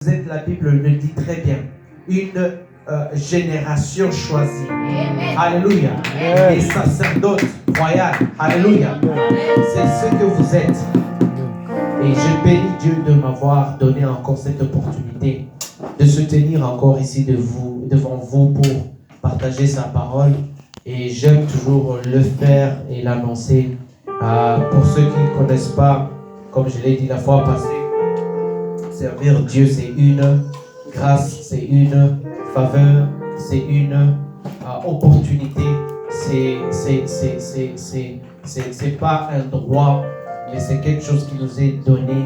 Vous êtes, la Bible le dit très bien, une génération choisie. Alléluia. Les sacerdotes royaux. Alléluia. C'est ce que vous êtes. Et je bénis Dieu de m'avoir donné encore cette opportunité de se tenir encore ici devant vous pour partager sa parole. Et j'aime toujours le faire et l'annoncer. Pour ceux qui ne connaissent pas, comme je l'ai dit la fois passée, servir Dieu, c'est une grâce, c'est une faveur, c'est une opportunité. C'est pas un droit, mais c'est quelque chose qui nous est donné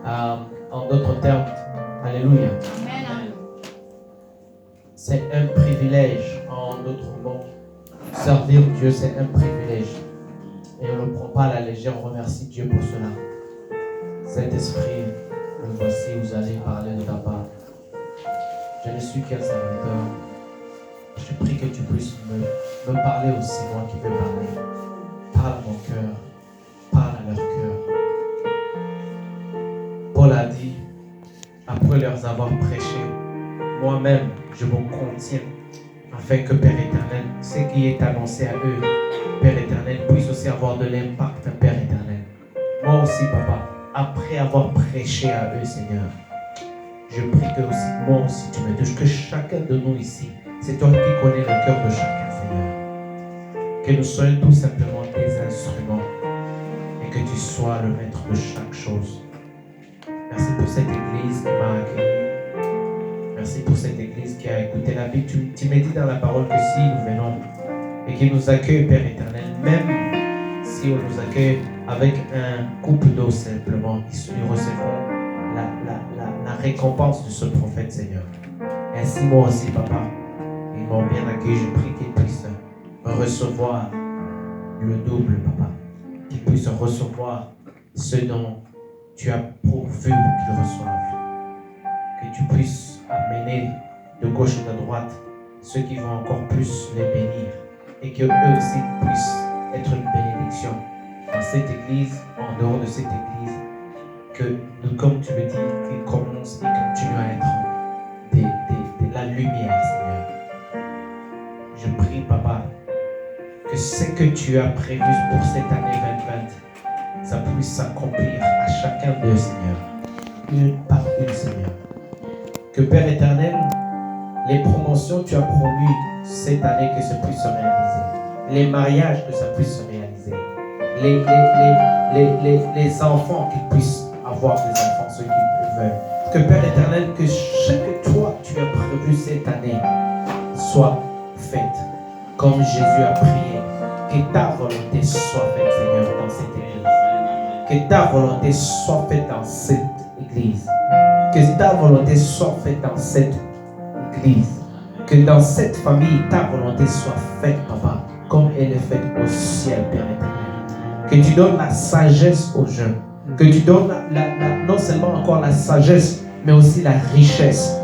en d'autres termes. Alléluia. Amen. C'est un privilège, en d'autres mots. Servir Dieu, c'est un privilège. Et on ne le prend pas à la légère, on remercie Dieu pour cela. Saint-Esprit, me voici, vous allez parler de ta part. Je ne suis qu'un serviteur. Je prie que tu puisses me parler aussi, moi qui veux parler. Parle à mon cœur. Parle à leur cœur. Paul a dit, après leur avoir prêché, moi-même, je me contiens, afin que Père éternel, ce qui est annoncé à eux, Père éternel, puisse aussi avoir de l'impact, Père éternel. Moi aussi, Papa, après avoir prêché à eux, Seigneur, je prie que aussi, moi aussi, tu me touches, que chacun de nous ici, c'est toi qui connais le cœur de chacun, Seigneur. Que nous soyons tout simplement des instruments et que tu sois le maître de chaque chose. Merci pour cette église qui m'a accueilli. Merci pour cette église qui a écouté la Bible. Tu m'as dit dans la parole que si nous venons et qui nous accueille, Père éternel, même si on nous accueille avec un couple d'eau simplement, nous recevrons la récompense de ce prophète, Seigneur. Ainsi, moi aussi, Papa, ils m'ont bien accueilli. Je prie qu'ils puissent recevoir le double, Papa. Qu'ils puissent recevoir ce dont tu as pourvu qu'ils reçoivent. Que tu puisses amener de gauche et de droite ceux qui vont encore plus les bénir. Et qu'eux aussi puissent être une bénédiction dans cette église, en dehors de cette église. Que nous, comme tu le dis, qu'ils commencent et continuent à être de la lumière, Seigneur. Je prie, Papa, que ce que tu as prévu pour cette année 2020, ça puisse s'accomplir à chacun d'eux, Seigneur. Une par une, Seigneur. Que Père éternel, les promotions que tu as promues cette année, que ça puisse se réaliser. Les mariages, que ça puisse se réaliser. Les enfants, qu'ils puissent avoir des enfants, ceux qui veulent. Que Père éternel, que ce que toi tu as prévu cette année soit faite. Comme Jésus a prié, que ta volonté soit faite, Seigneur, dans cette église. Que ta volonté soit faite dans cette église. Que ta volonté soit faite dans cette église. Que dans cette famille, ta volonté soit faite, Papa, comme elle est faite au ciel, Père éternel. Que tu donnes la sagesse aux jeunes. Que tu donnes non seulement encore la sagesse, mais aussi la richesse.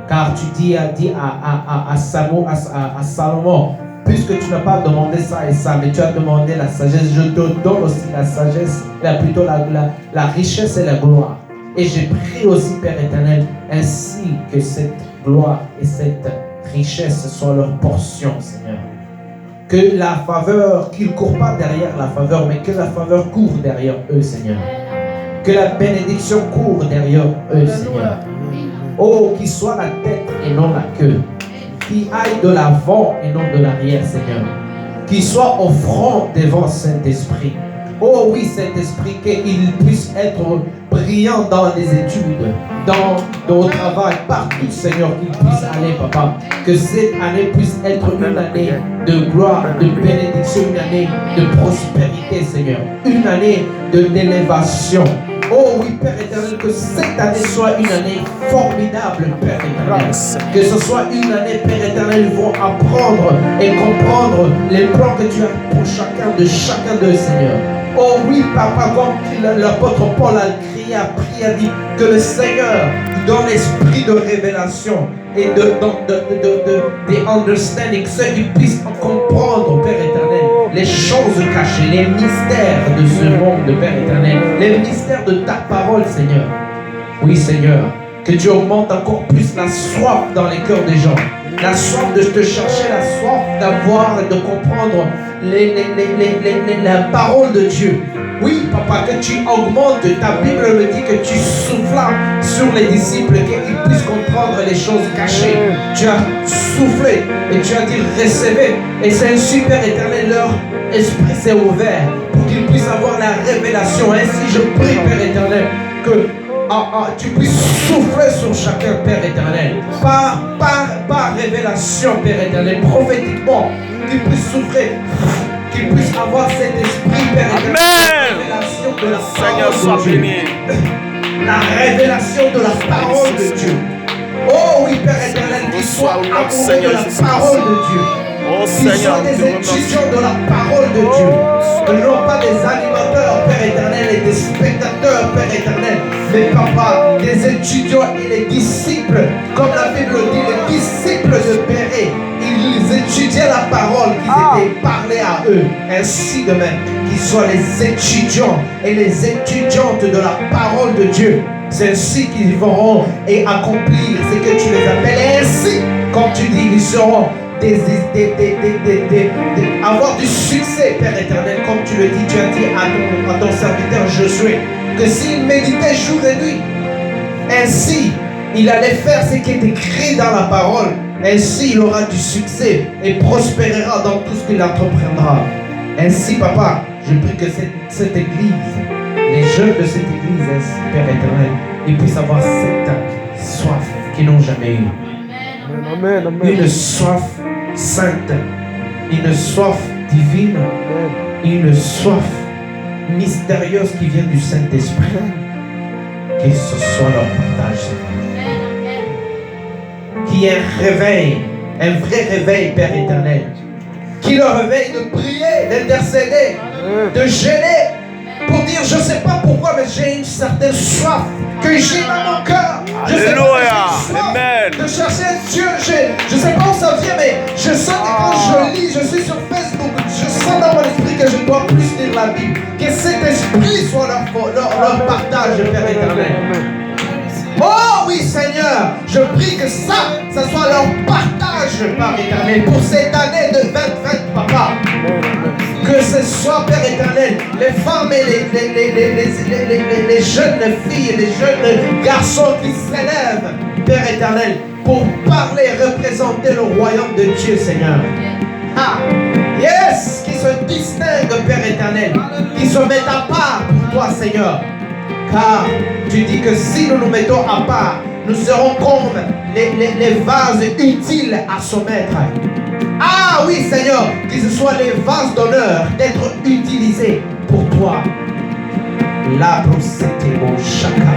Car tu dis à Salomon, puisque tu n'as pas demandé ça et ça, mais tu as demandé la sagesse, je te donne aussi la sagesse, plutôt la richesse et la gloire. Et je prie aussi, Père éternel, ainsi que cette gloire et cette richesse soient leur portion, Seigneur. Que la faveur, qu'ils ne courent pas derrière la faveur, mais que la faveur court derrière eux, Seigneur. Que la bénédiction court derrière eux, Seigneur. Oh, qu'ils soient la tête et non la queue. Qu'ils aillent de l'avant et non de l'arrière, Seigneur. Qu'ils soient au front devant Saint-Esprit. Oh oui, Saint-Esprit, qu'il puisse être brillant dans les études, dans le travail, partout, Seigneur, qu'il puisse aller, Papa. Que cette année puisse être une année de gloire, de bénédiction, une année de prospérité, Seigneur. Une année d'élévation. Oh oui, Père éternel, que cette année soit une année formidable, Père éternel. Que ce soit une année, Père éternel, ils vont apprendre et comprendre les plans que tu as pour chacun d'eux, Seigneur. Oh oui, Papa, comme l'apôtre Paul a crié, a prié, a dit que le Seigneur donne l'esprit de révélation et de understanding, ceux qui puissent comprendre, Père éternel, les choses cachées, les mystères de ce monde, Père éternel, les mystères de ta parole, Seigneur. Oui, Seigneur, Que tu augmentes encore plus la soif dans les cœurs des gens. La soif de te chercher, la soif d'avoir et de comprendre la parole de Dieu. Oui, papa, que tu augmentes, ta Bible me dit que tu soufflas sur les disciples, qu'ils puissent comprendre les choses cachées. Tu as soufflé et tu as dit recevez. Et c'est un super éternel, leur esprit s'est ouvert pour qu'ils puissent avoir la révélation. Ainsi, je prie, Père éternel, que tu puisses souffler sur chacun, Père éternel, par révélation, Père éternel, prophétiquement, qu'ils puissent souffrir, qu'ils puissent avoir cet esprit, Père éternel. Amen. De la Seigneur soit béni. La révélation de la parole de Dieu. Oh oui, Père éternel, qu'ils soient amoureux de la parole de Dieu. Oh Qu'ils Seigneur, soient des étudiants de la parole de Dieu. Non pas des animateurs, Père éternel, et des spectateurs, Père éternel. Mais papa, des étudiants et les disciples, comme la Bible dit, les disciples de Pérée, ils étudiaient la parole qui était parlée à eux. Ainsi de même, qu'ils soient les étudiants et les étudiantes de la parole de Dieu. C'est ainsi qu'ils vont et accomplir ce que tu les appelles. Et ainsi, comme tu dis, ils seront avoir du succès, Père éternel, comme tu le dis, tu as dit à ton serviteur Josué, que s'il méditait jour et nuit, ainsi il allait faire ce qui est écrit dans la parole, ainsi il aura du succès et prospérera dans tout ce qu'il entreprendra. Ainsi, papa, je prie que cette église, les jeunes de cette église, ainsi, Père éternel, ils puissent avoir cette soif qu'ils n'ont jamais eue. Amen, amen. Une soif sainte, une soif divine, une soif mystérieuse qui vient du Saint-Esprit. Que ce soit leur partage, Seigneur. Qu'il y ait un réveil, un vrai réveil, Père éternel. Qui leur réveille de prier, d'intercéder, de gêner, pour dire je ne sais pas pourquoi, mais j'ai une certaine soif que j'ai dans mon cœur. Alléluia. De chercher Dieu, je ne sais pas où ça vient, mais je sens que quand je lis, je suis sur Facebook, je sens dans mon esprit que je dois plus lire la Bible. Que cet esprit soit leur partage, Père éternel. Oh oui, Seigneur, je prie que ça soit leur partage, Père éternel, pour cette année de 2020, papa. Que ce soit, Père éternel, les femmes et les jeunes filles, les jeunes garçons qui s'élèvent, Père éternel, pour parler et représenter le royaume de Dieu, Seigneur. Ah, yes, qui se distinguent, Père éternel, qui se mettent à part pour toi, Seigneur. Car tu dis que si nous nous mettons à part, nous serons comme les vases utiles à son maître. Ah oui, Seigneur, que ce soit les vases d'honneur d'être utilisés pour toi. La brosete mon chaka.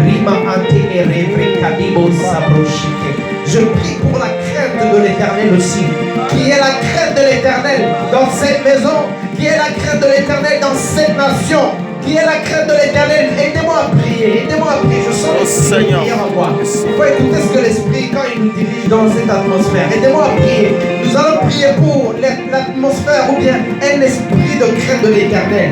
Rima ante et revre kadibo sabrochike. Je prie pour la crainte de l'Éternel aussi. Qui est la crainte de l'Éternel dans cette maison. Qui est la crainte de l'Éternel dans cette nation. Qui est la crainte de l'Éternel. Aidez-moi à prier. Aidez-moi à prier. Je sens l'esprit de prière en moi. Il faut écouter ce que l'Esprit, quand il nous dirige dans cette atmosphère. Aidez-moi à prier. Nous allons prier pour l'atmosphère ou bien un esprit de crainte de l'Éternel.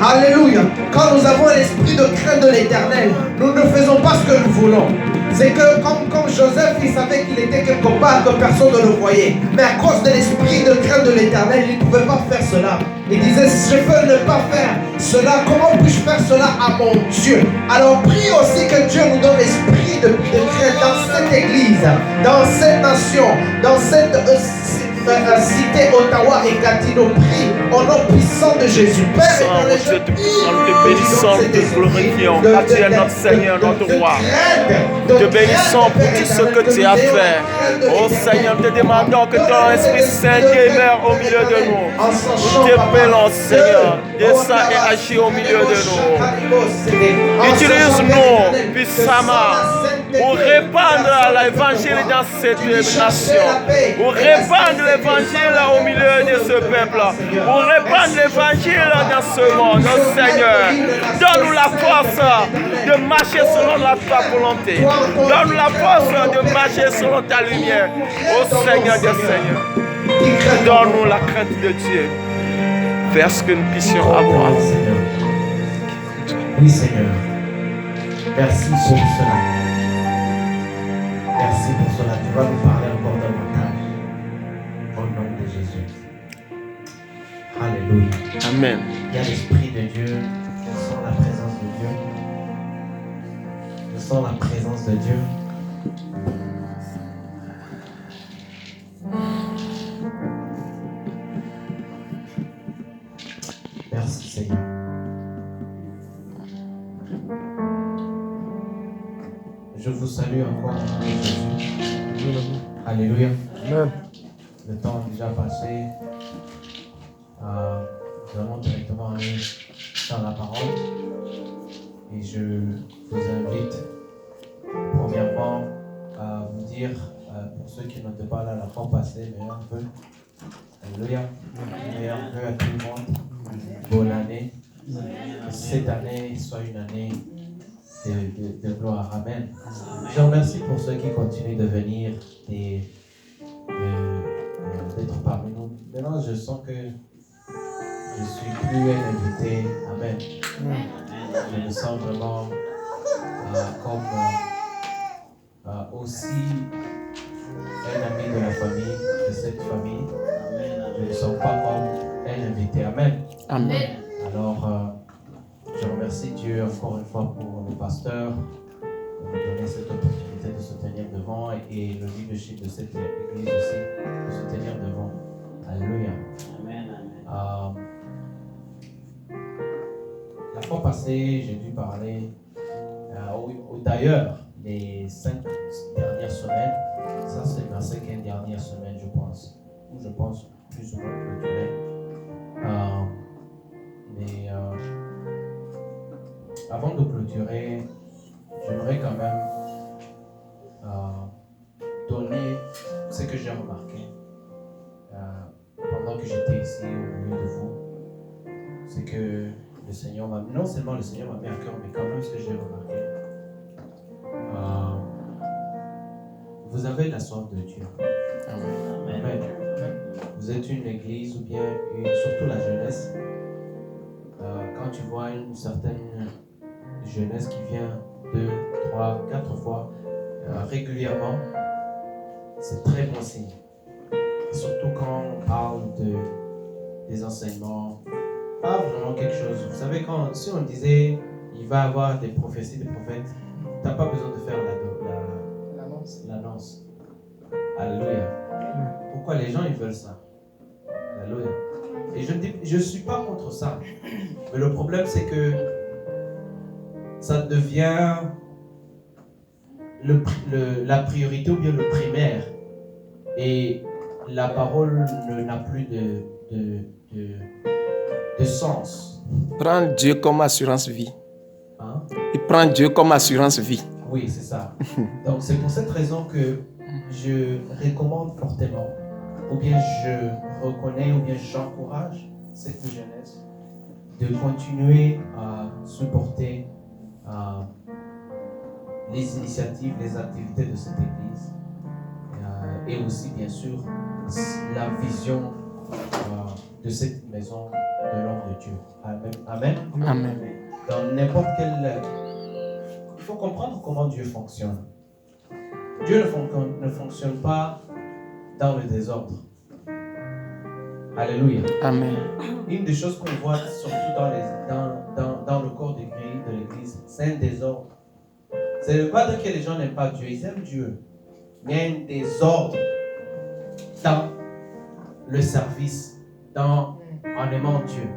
Alléluia. Quand nous avons l'esprit de crainte de l'Éternel, nous ne faisons pas ce que nous voulons. C'est que comme Joseph, il savait qu'il était quelque part, que personne ne le voyait. Mais à cause de l'esprit de crainte de l'Éternel, il ne pouvait pas faire cela. Il disait, je peux ne pas faire cela. Comment puis-je faire cela à mon Dieu? Alors prie aussi que Dieu nous donne l'esprit de crainte dans cette église, dans cette nation, dans cette cité Ottawa et Gatineau. Prie au nom puissant de Jésus. Père éternel, je prie. Nous te bénissons, nous te glorifions. Adieu notre Seigneur, notre roi. Nous te bénissons pour tout ce que tu as fait. Oh Seigneur, nous te demandons que ton Esprit Saint demeure au milieu de nous. Nous t'appelons, Seigneur, descends et agis au milieu de nous. Utilise-nous puissamment pour répandre l'évangile dans cette nation, pour répandre l'évangile au milieu de ce peuple, pour répandre l'évangile dans ce monde. Oh Seigneur, donne-nous la force de marcher selon ta volonté. Donne-nous la force de marcher selon ta lumière. Oh Seigneur des Seigneurs, donne-nous la crainte de Dieu. Fais ce que nous puissions avoir. Oui, Seigneur. Merci pour cela. vas nous parler encore davantage. Au nom de Jésus. Alléluia. Amen. Il y a l'Esprit de Dieu. Je sens la présence de Dieu. Je sens la présence de Dieu. Merci Seigneur. Je vous salue encore au nom de Jésus. Alléluia. Amen. Le temps est déjà passé. Nous allons directement aller dans la parole. Et je vous invite premièrement à vous dire, pour ceux qui n'étaient pas là la fois passée, meilleur vœu. Alléluia. Meilleur vœu à tout le monde. Bonne année. Que cette année soit une année de gloire. Amen. Je remercie pour ceux qui continuent de venir et d'être parmi nous. Maintenant, je sens que je ne suis plus un invité. Amen. Je me sens vraiment comme aussi un ami de la famille, de cette famille. Je ne sens pas comme un invité. Amen. Amen. Alors, je remercie Dieu encore une fois pour le pasteur de nous donner cette opportunité de se tenir devant et le leadership de cette église aussi, de se tenir devant. Alléluia. Amen. La fois passée, j'ai dû parler, d'ailleurs, les 5 dernières semaines, ça c'est ma 5e dernière semaine, je pense, ou je pense plus ou moins clôturée. Mais avant de clôturer, j'aimerais quand même donner ce que j'ai remarqué pendant que j'étais ici au milieu de vous. C'est que le Seigneur m'a, non seulement le Seigneur m'a mis à cœur, mais quand même ce que j'ai remarqué. Vous avez la soif de Dieu. Amen. Amen. Vous êtes une église ou bien surtout la jeunesse. Quand tu vois une certaine jeunesse qui vient 2, 3, 4 fois régulièrement, c'est très bon signe. Et surtout quand on parle des enseignements, pas vraiment quelque chose. Vous savez, si on disait il va y avoir des prophéties, des prophètes, tu n'as pas besoin de faire l'annonce. Alléluia. Pourquoi les gens ils veulent ça? Alléluia. Et je ne suis pas contre ça. Mais le problème c'est que ça devient la priorité ou bien le primaire. Et la parole n'a plus de sens. Prends Dieu comme assurance vie. Hein? Il prend Dieu comme assurance vie. Oui, c'est ça. Donc c'est pour cette raison que je recommande fortement, ou bien je reconnais, ou bien j'encourage cette jeunesse de continuer à supporter les initiatives, les activités de cette église et aussi bien sûr la vision de cette maison de l'homme de Dieu. Amen. Amen. Amen. Dans n'importe quel... Il faut comprendre comment Dieu fonctionne. Dieu ne fonctionne pas dans le désordre. Alléluia. Amen. Une des choses qu'on voit surtout dans le corps de l'église, c'est un désordre. Ça ne veut pas dire que les gens n'aiment pas Dieu, ils aiment Dieu. Mais il y a un désordre dans le service, en aimant Dieu.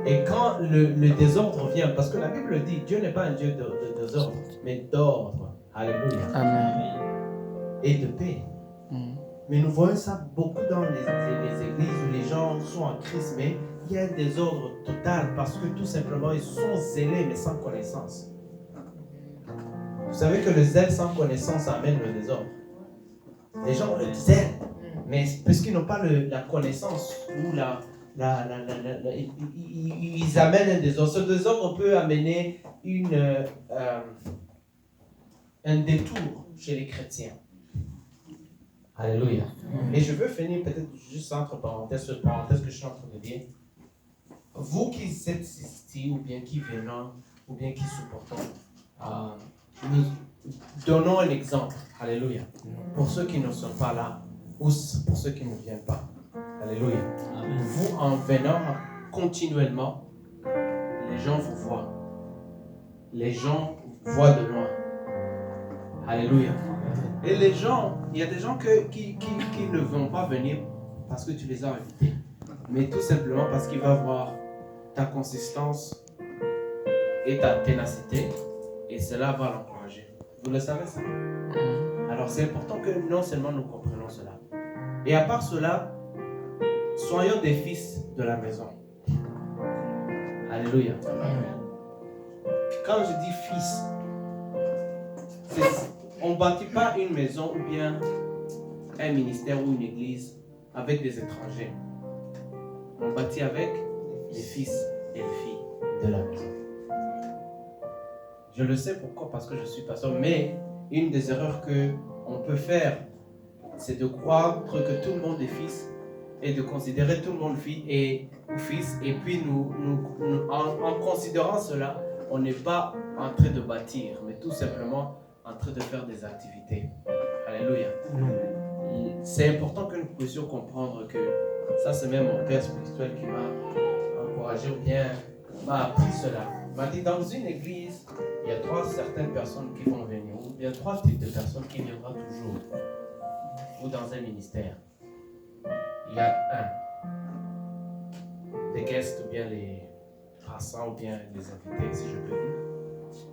Et quand le désordre vient, parce que la Bible dit, Dieu n'est pas un Dieu de désordre, mais d'ordre. Alléluia. Amen. Et de paix. Mais nous voyons ça beaucoup dans les églises où les gens sont en Christ, mais il y a un désordre total parce que tout simplement ils sont zélés mais sans connaissance. Vous savez que le zèle sans connaissance amène le désordre. Les gens ont le zèle, mais parce qu'ils n'ont pas la connaissance ou ils amènent un désordre. Ce désordre peut amener un détour chez les chrétiens. Alléluia. Et je veux finir peut-être juste entre parenthèses, cette parenthèse que je suis en train de dire. Vous qui êtes ici, ou bien qui venons, ou bien qui supportons, donnons un exemple. Alléluia. Pour ceux qui ne sont pas là, ou pour ceux qui ne viennent pas. Alléluia. Vous, en venant continuellement, les gens vous voient. Les gens voient de loin. Alléluia. Et les gens, il y a des gens qui ne vont pas venir parce que tu les as invités, mais tout simplement parce qu'ils vont voir ta consistance et ta ténacité, et cela va l'encourager. Vous le savez ça? Alors c'est important que non seulement nous comprenions cela, et à part cela, soyons des fils de la maison. Alléluia. Quand je dis fils, on ne bâtit pas une maison ou bien un ministère ou une église avec des étrangers. On bâtit avec les fils et les filles de la maison. Je le sais pourquoi, parce que je suis pasteur, mais une des erreurs qu'on peut faire, c'est de croire que tout le monde est fils et de considérer tout le monde fille ou fils, et puis en considérant cela, on n'est pas en train de bâtir, mais tout simplement en train de faire des activités. Alléluia. C'est important que nous puissions comprendre que ça, c'est même mon père spirituel qui m'a encouragé ou bien m'a appris cela. Il m'a dit, dans une église, il y a certaines personnes qui vont venir, ou bien 3 types de personnes qui viendront toujours, ou dans un ministère. Il y a des guests, ou bien les passants, ou bien les invités, si je peux dire.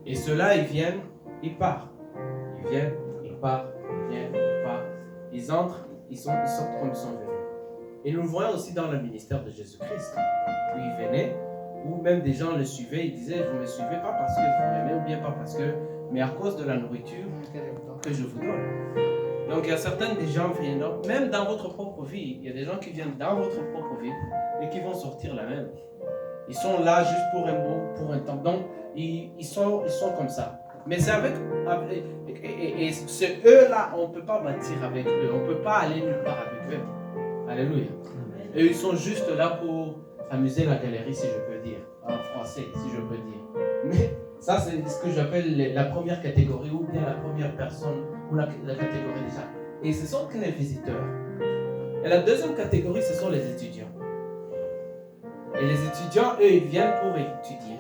Et ceux-là, ils viennent, ils partent. Ils viennent, ils partent, ils viennent, ils partent. Ils entrent, ils sortent comme ils sont venus. Et nous le voyons aussi dans le ministère de Jésus-Christ, où il venait, où même des gens le suivaient, ils disaient, vous ne me suivez pas parce que vous m'aimez, ou bien pas parce que, mais à cause de la nourriture que je vous donne. Donc il y a certains des gens viennent, même dans votre propre vie, il y a des gens qui viennent dans votre propre vie et qui vont sortir la même. Ils sont là juste pour un temps. Donc ils sont comme ça. Mais c'est et c'est eux-là, on ne peut pas bâtir avec eux. On ne peut pas aller nulle part avec eux. Alléluia. Et ils sont juste là pour amuser la galerie, si je peux dire. En français, si je peux dire. Mais ça, c'est ce que j'appelle la première catégorie, ou bien la première personne, ou la catégorie déjà. Et ce sont que les visiteurs. Et la deuxième catégorie, ce sont les étudiants. Et les étudiants, eux, ils viennent pour étudier.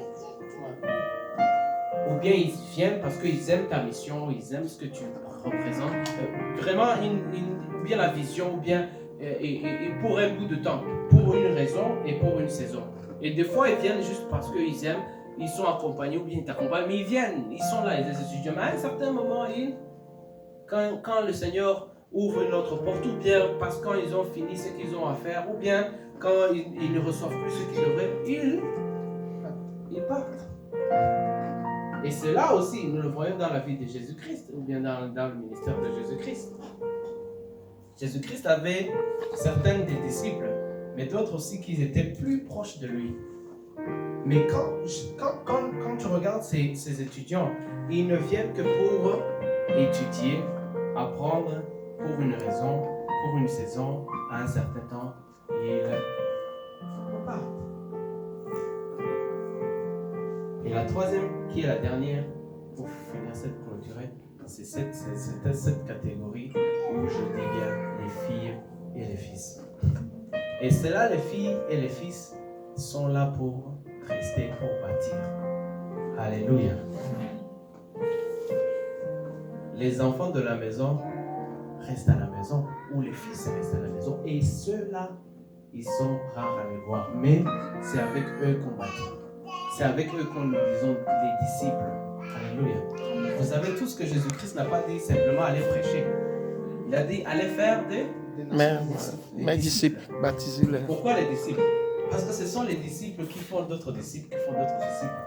Ou bien ils viennent parce qu'ils aiment ta mission, ils aiment ce que tu représentes. Vraiment, ou bien la vision, ou bien et pour un bout de temps, pour une raison et pour une saison. Et des fois, ils viennent juste parce qu'ils aiment, ils sont accompagnés, ou bien ils t'accompagnent, mais ils viennent, ils sont là, les étudiants. Mais à un certain moment, quand le Seigneur ouvre une autre porte, ou bien parce que quand ils ont fini ce qu'ils ont à faire, ou bien quand ils ne reçoivent plus ce qu'ils devraient, ils partent. Et c'est là aussi, nous le voyons dans la vie de Jésus-Christ, ou bien dans le ministère de Jésus-Christ. Jésus-Christ avait certains des disciples, mais d'autres aussi qui étaient plus proches de lui. Mais quand tu regardes ces étudiants, ils ne viennent que pour étudier, apprendre pour une raison, pour une saison, à un certain temps, et ils repartent. Et la troisième, qui est la dernière, pour finir cette clôturée, c'est cette catégorie où je dis bien les filles et les fils. Et c'est là, les filles et les fils sont là pour rester, pour bâtir. Alléluia. Les enfants de la maison restent à la maison, ou les fils restent à la maison. Et ceux-là, ils sont rares à les voir. Mais c'est avec eux qu'on bâtit. C'est avec eux qu'on nous disons les disciples. Alléluia. Vous savez tout ce que Jésus-Christ n'a pas dit simplement aller prêcher. Il a dit aller faire mes disciples, baptisez-les. Pourquoi les disciples? Parce que ce sont les disciples qui font d'autres disciples, qui font d'autres disciples.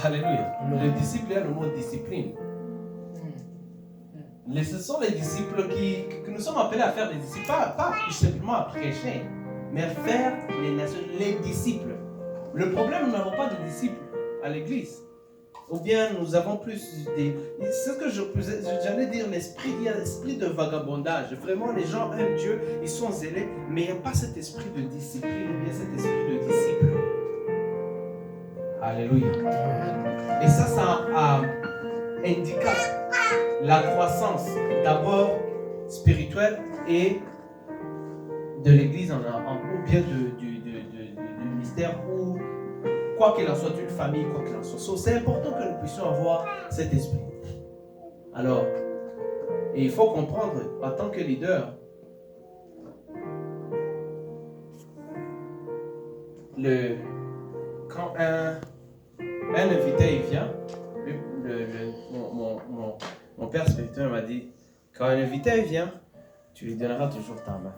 Alléluia. Le disciple, il y a le mot discipline. Ce sont les disciples que nous sommes appelés à faire des disciples, pas simplement à prêcher, mais à faire les disciples. Le problème, nous n'avons pas de disciples à l'église. Ou bien nous avons plus des... C'est ce que j'allais dire, il y a l'esprit de vagabondage. Vraiment, les gens aiment Dieu, ils sont zélés, mais il n'y a pas cet esprit de discipline, ou bien cet esprit de disciple. Alléluia. Et ça indique la croissance d'abord spirituelle et de l'église ou bien du ministère ou quoi qu'il en soit, une famille, quoi qu'il en soit. C'est important que nous puissions avoir cet esprit. Alors, et il faut comprendre, en tant que leader, quand un invité il vient, mon père spirituel m'a dit, quand un invité vient, tu lui donneras toujours ta main.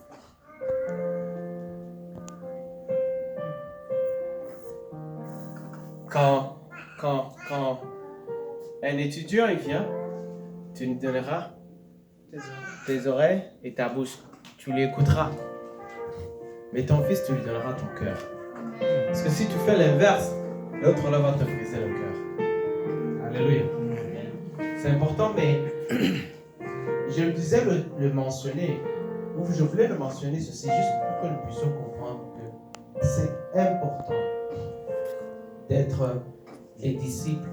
Quand un étudiant il vient, tu lui donneras tes oreilles et ta bouche. Tu lui écouteras. Mais ton fils, tu lui donneras ton cœur. Parce que si tu fais l'inverse, l'autre là va te briser le cœur. Alléluia. C'est important, mais je disais le mentionner, ou je voulais le mentionner ceci juste pour que nous puissions comprendre que c'est important d'être les disciples,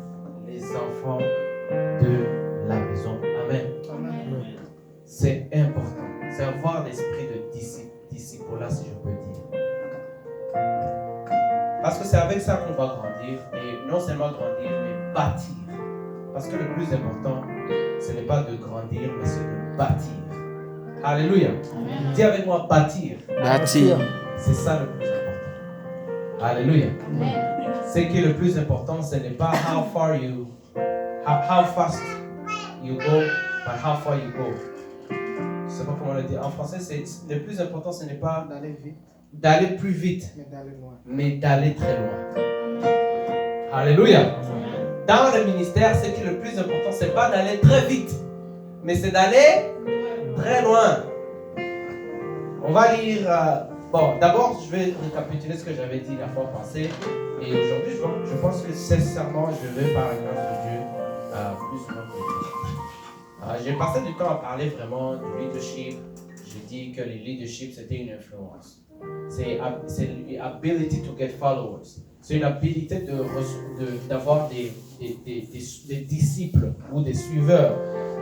les enfants de la maison. Amen. Amen. C'est important. C'est avoir l'esprit de disciple-là, si je peux dire. Parce que c'est avec ça qu'on va grandir. Et non seulement grandir, mais bâtir. Parce que le plus important, ce n'est pas de grandir, mais c'est de bâtir. Alléluia. Amen. Dis avec moi, bâtir. Bâtir. C'est ça le plus important. Alléluia. Amen. Ce qui est le plus important, ce n'est pas how fast you go, but how far you go. Je ne sais pas comment le dire. En français, le plus important, ce n'est pas d'aller plus vite, mais d'aller très loin. Alléluia. Dans le ministère, ce qui est le plus important, ce n'est pas d'aller très vite, mais c'est d'aller très loin. On va lire... Bon, d'abord, je vais récapituler ce que j'avais dit la fois passée. Et aujourd'hui, je pense que sincèrement, je vais, par la grâce de Dieu, plus souvent que Dieu. J'ai passé du temps à parler vraiment du leadership. J'ai dit que le leadership, c'était une influence. C'est l'ability to get followers. C'est une habilité d'avoir des disciples ou des suiveurs.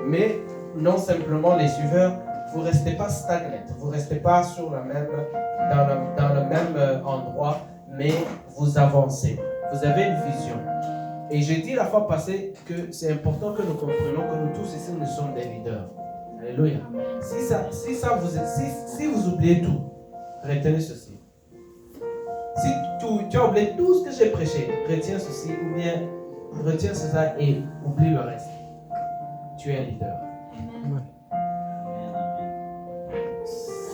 Mais non simplement les suiveurs, vous ne restez pas stagnant, vous ne restez pas dans le même endroit, mais vous avancez. Vous avez une vision. Et j'ai dit la fois passée que c'est important que nous comprenions que nous tous ici, nous sommes des leaders. Alléluia. Si vous oubliez tout, retenez ceci. Si tu as oublié tout ce que j'ai prêché, retiens ceci, ou bien retiens cela et oublie le reste. Tu es un leader. Amen.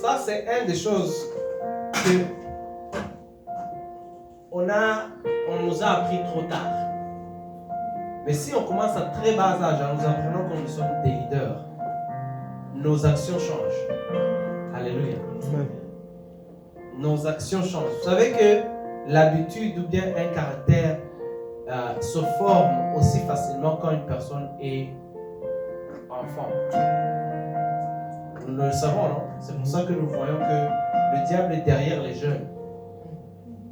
Ça, c'est une des choses que on nous a appris trop tard. Mais si on commence à très bas âge en nous apprenant que nous sommes des leaders, nos actions changent. Alléluia. Amen. Nos actions changent. Vous savez que l'habitude ou bien un caractère se forme aussi facilement quand une personne est enfant. Nous le savons, non? C'est pour ça que nous voyons que le diable est derrière les jeunes.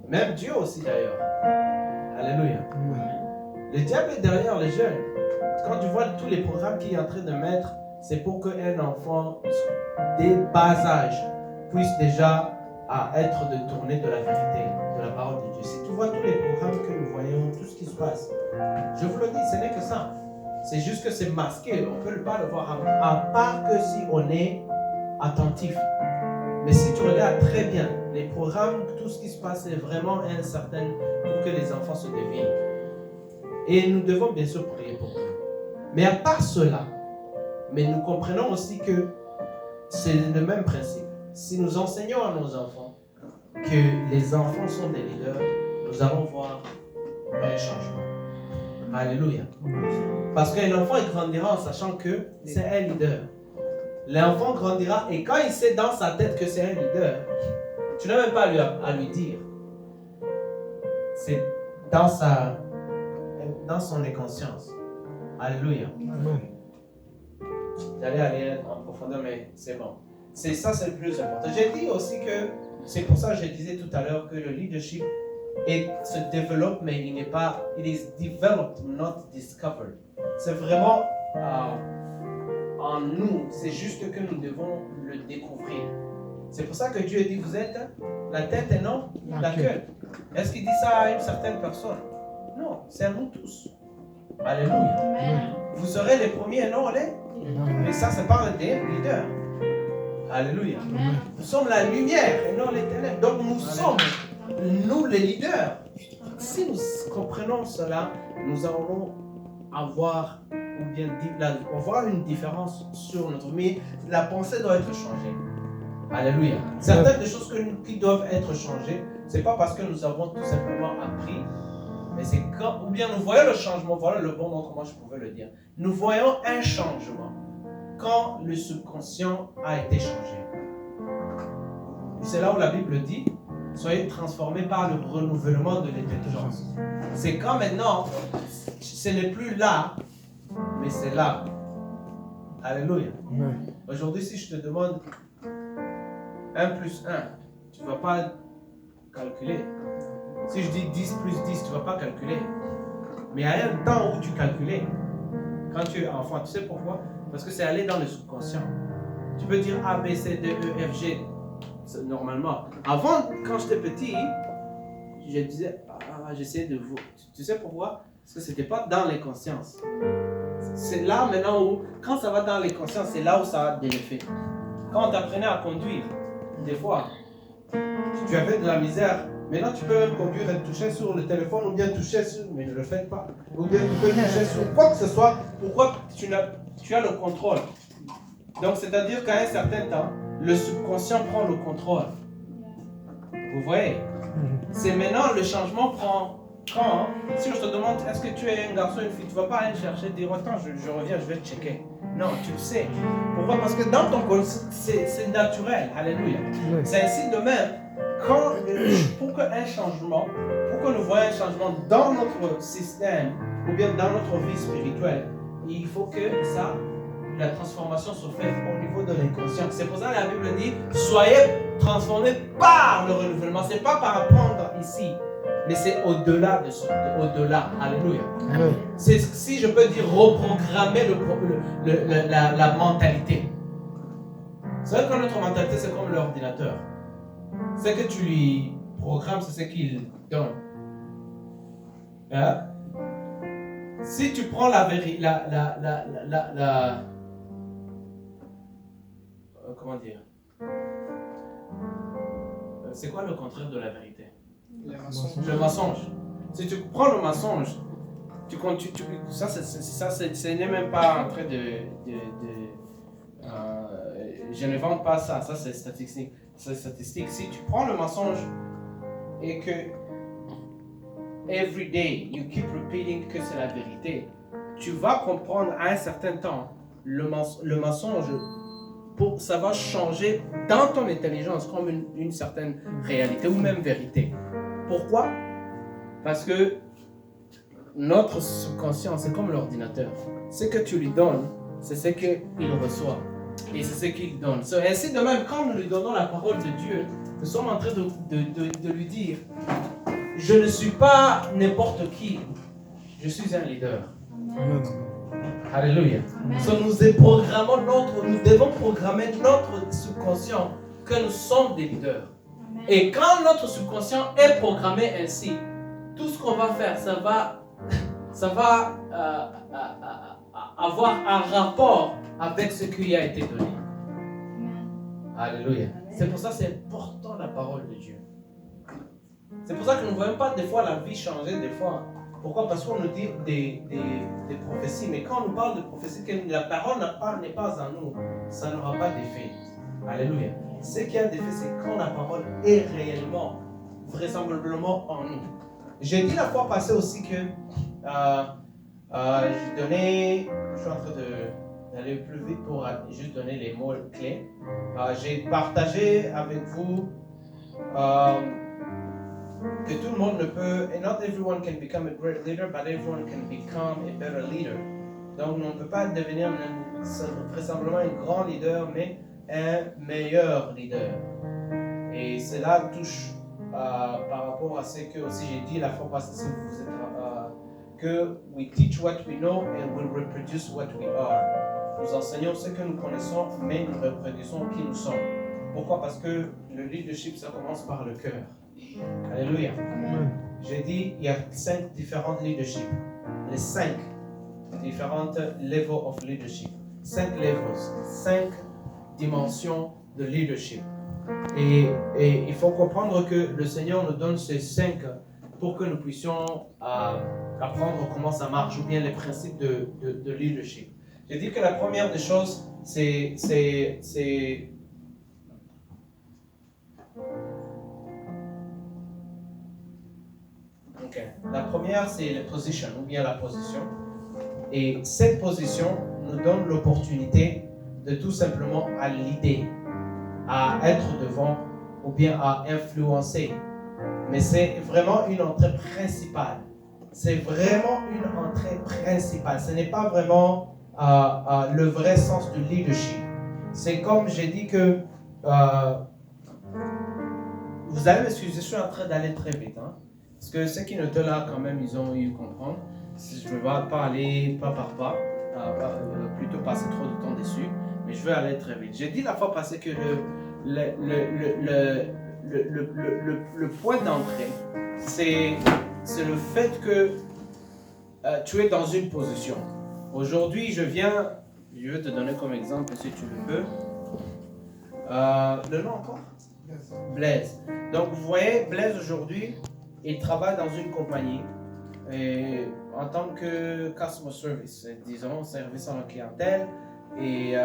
Même Dieu aussi d'ailleurs. Alléluia. Le diable est derrière les jeunes. Quand tu vois tous les programmes qu'il est en train de mettre, c'est pour qu'un enfant, dès bas âge, puisse déjà être détourné de la vérité, de la parole de Dieu. Si tu vois tous les programmes que nous voyons, tout ce qui se passe, je vous le dis, ce n'est que ça. C'est juste que c'est masqué, on ne peut pas le voir, à part que si on est attentif. Mais si tu regardes très bien, les programmes, tout ce qui se passe, c'est vraiment un certain pour que les enfants se déviennent. Et nous devons bien sûr prier pour eux. Mais à part cela, mais nous comprenons aussi que c'est le même principe. Si nous enseignons à nos enfants que les enfants sont des leaders, nous allons voir un changement. Alléluia. Parce qu'un enfant, il grandira en sachant que c'est un leader. L'enfant grandira et quand il sait dans sa tête que c'est un leader, tu n'as même pas à lui dire. C'est dans son inconscience. Alléluia. Amen. J'allais aller en profondeur, mais c'est bon. C'est le plus important. J'ai dit aussi que, c'est pour ça que je disais tout à l'heure que le leadership et se développe, mais il n'est pas, it is developed, not discovered. C'est vraiment en nous, c'est juste que nous devons le découvrir. C'est pour ça que Dieu dit, vous êtes la tête et non la queue. Est-ce qu'il dit ça à une certaine personne? Non, c'est à nous tous. Alléluia. Amen. Vous serez les premiers et non les. Mais ça parle des leaders. Alléluia. Amen. Nous sommes la lumière et non les ténèbres. Donc nous sommes, nous les leaders. Si nous comprenons cela, nous allons avoir, ou bien avoir une différence sur notre vie. La pensée doit être changée. Alléluia. Certaines des choses qui doivent être changées, c'est pas parce que nous avons tout simplement appris, mais c'est quand, ou bien nous voyons le changement, voilà le bon mot, comment je pouvais le dire. Nous voyons un changement quand le subconscient a été changé. C'est là où la Bible dit, soyez transformés par le renouvellement de l'intelligence. C'est quand maintenant, ce n'est plus là, mais c'est là. Alléluia. Aujourd'hui, si je te demande 1 plus 1, tu ne vas pas calculer. Si je dis 10 plus 10, tu ne vas pas calculer. Mais il y a un temps où tu calculais. Quand tu es enfant, tu sais pourquoi? Parce que c'est aller dans le subconscient. Tu peux dire A, B, C, D, E, F, G. Normalement. Avant, quand j'étais petit, je disais, j'essayais de vous. Tu sais pourquoi? Parce que ce n'était pas dans les consciences. C'est là maintenant où, quand ça va dans les consciences, c'est là où ça a des effets. Quand on t'apprenait à conduire, des fois, tu avais de la misère. Maintenant, tu peux même conduire et toucher sur le téléphone ou bien toucher sur, mais ne le faites pas. Ou bien tu peux toucher sur quoi que ce soit. Pourquoi tu as le contrôle? Donc, c'est-à-dire qu'à un certain temps, le subconscient prend le contrôle. Vous voyez? C'est maintenant le changement prend quand, si je te demande est-ce que tu es un garçon ou une fille, tu ne vas pas aller chercher, dire attends, je reviens, je vais checker. Non, tu le sais. Pourquoi? Parce que dans ton corps, c'est naturel. Alléluia. C'est ainsi de même. Pour que nous voyons un changement dans notre système ou bien dans notre vie spirituelle, il faut que la transformation se fasse au niveau de l'inconscient. C'est pour ça que la Bible dit soyez transformés par le renouvellement. Ce n'est pas par apprendre ici, mais c'est au-delà de ce, au-delà. Alléluia. C'est, si je peux dire, reprogrammer la mentalité. C'est vrai que notre mentalité, c'est comme l'ordinateur. C'est que tu lui programmes, c'est ce qu'il donne. Hein? Si tu prends la vérité, comment dire? C'est quoi le contraire de la vérité? Le mensonge. Si tu prends le mensonge, ce n'est même pas en train je ne vends pas ça, ça c'est statistique. C'est statistique. Si tu prends le mensonge et que every day you keep repeating que c'est la vérité, tu vas comprendre à un certain temps le mensonge, ça va changer dans ton intelligence comme une certaine réalité ou même vérité. Pourquoi? Parce que notre subconscient, c'est comme l'ordinateur. Ce que tu lui donnes, c'est ce qu'il reçoit. Et c'est ce qu'il donne. Ainsi de même, quand nous lui donnons la parole de Dieu, nous sommes en train de lui dire, je ne suis pas n'importe qui, je suis un leader. Amen. Alléluia. Nous devons programmer notre subconscient que nous sommes des leaders. Amen. Et quand notre subconscient est programmé ainsi, tout ce qu'on va faire, ça va avoir un rapport avec ce qui a été donné. Amen. Alléluia. Amen. C'est pour ça que c'est important la parole de Dieu. C'est pour ça que nous ne voyons pas des fois la vie changer des fois. Pourquoi? Parce qu'on nous dit des prophéties, mais quand on nous parle de prophéties, que la parole n'est pas en nous, ça n'aura pas d'effet. Alléluia. Ce qui a d'effet, c'est quand la parole est réellement, vraisemblablement en nous. J'ai dit la fois passée aussi que je suis en train d'aller plus vite pour juste donner les mots clés. J'ai partagé avec vous que tout le monde ne peut, and not everyone can become a great leader, but everyone can become a better leader. Donc on ne peut pas devenir vraisemblablement un grand leader, mais un meilleur leader. Et cela touche par rapport à ce que aussi j'ai dit la fois passée, si vous êtes, que we teach what we know and we reproduce what we are. Nous enseignons ce que nous connaissons, mais nous reproduisons qui nous sommes. Pourquoi? Parce que le leadership, ça commence par le cœur. Alléluia. J'ai dit, il y a 5 différents leaderships. Les 5 différentes levels of leadership. 5 levels, 5 dimensions de leadership. Et il faut comprendre que le Seigneur nous donne ces 5 pour que nous puissions apprendre comment ça marche, ou bien les principes de leadership. J'ai dit que la première des choses, c'est la première, c'est la position, ou bien la position. Et cette position nous donne l'opportunité de tout simplement à l'idée, à être devant, ou bien à influencer. Mais c'est vraiment une entrée principale. C'est vraiment une entrée principale. Ce n'est pas vraiment le vrai sens du leadership. C'est comme j'ai dit que... vous allez m'excuser, je suis en train d'aller très vite. Hein? Parce que ceux qui étaient là, quand même, ils ont eu comprendre. Je ne vais pas aller pas par pas, plutôt passer trop de temps dessus, mais je vais aller très vite. J'ai dit la fois passée que le point d'entrée, c'est le fait que tu es dans une position. Aujourd'hui, je vais te donner comme exemple, si tu le veux. Le nom encore? Blaise. Donc, vous voyez, Blaise aujourd'hui, il travaille dans une compagnie et en tant que customer service, disons, service à la clientèle, et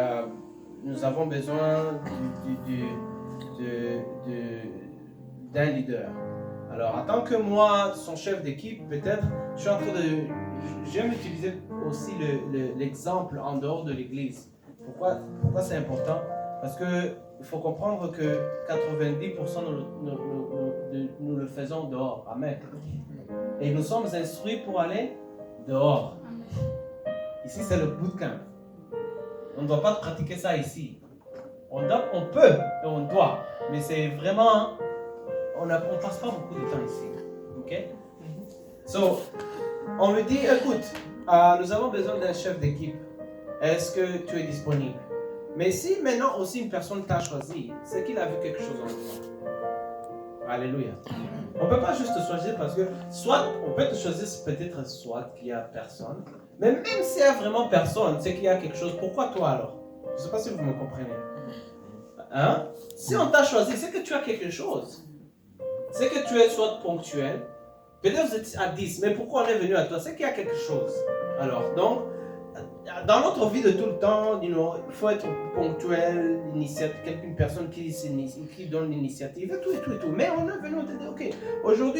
nous avons besoin d'un leader. Alors, en tant que moi, son chef d'équipe, peut-être, je suis en train de... J'aime utiliser aussi l'exemple en dehors de l'église. Pourquoi c'est important? Parce que il faut comprendre que 90% nous le faisons dehors. Amen. Et nous sommes instruits pour aller dehors. Ici, c'est le bootcamp. On ne doit pas pratiquer ça ici. On peut et on doit. Mais c'est vraiment... On ne passe pas beaucoup de temps ici. OK? So, on me dit, écoute, nous avons besoin d'un chef d'équipe. Est-ce que tu es disponible? Mais si maintenant aussi une personne t'a choisi, c'est qu'il a vu quelque chose en toi. Alléluia. On ne peut pas juste te choisir parce que, soit, on peut te choisir peut-être soit qu'il n'y a personne, mais même s'il n'y a vraiment personne, c'est qu'il y a quelque chose. Pourquoi toi alors? Je ne sais pas si vous me comprenez. Hein? Si on t'a choisi, c'est que tu as quelque chose. C'est que tu es soit ponctuel, peut-être vous êtes à 10, mais pourquoi on est venu à toi? C'est qu'il y a quelque chose. Alors, donc, dans notre vie de tout le temps, il faut être ponctuel, une personne qui donne l'initiative, et tout. Mais on est venu te dire, ok, aujourd'hui,